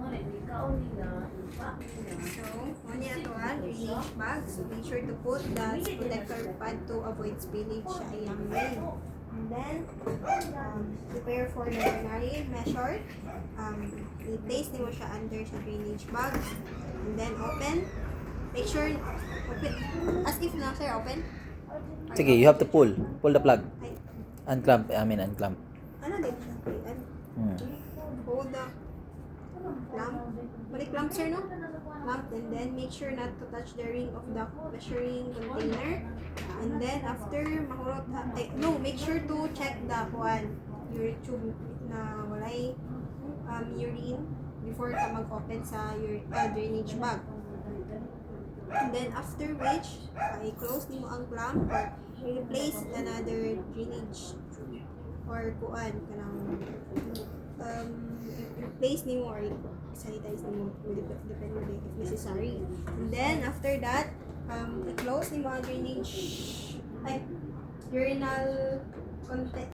So, muna ito drainage bag. So, make sure to put the protector pad to avoid spillage sa iyang rain. And then, prepare for the urinary measure. I-place nimo siya under sa drainage bag. And then, open. Make sure, open. As if na, sir, open. Sige, you have to pull. Pull the plug. Ay, Unclamp. Unclamp. ano din siya? Hold the clamp. Balik clamp, sir, no? Clamp, and then make sure not to touch the ring of the measuring container. And then, after mahurot, make sure to check the your tube na walay urine before ka mag-open sa your drainage bag. And then, after which, i-close nimo ang clamp or replace another drainage tube or kanang replace nimo or sanitize nimo, depende if necessary. And then after that, i-close nimo ang drainage urinal content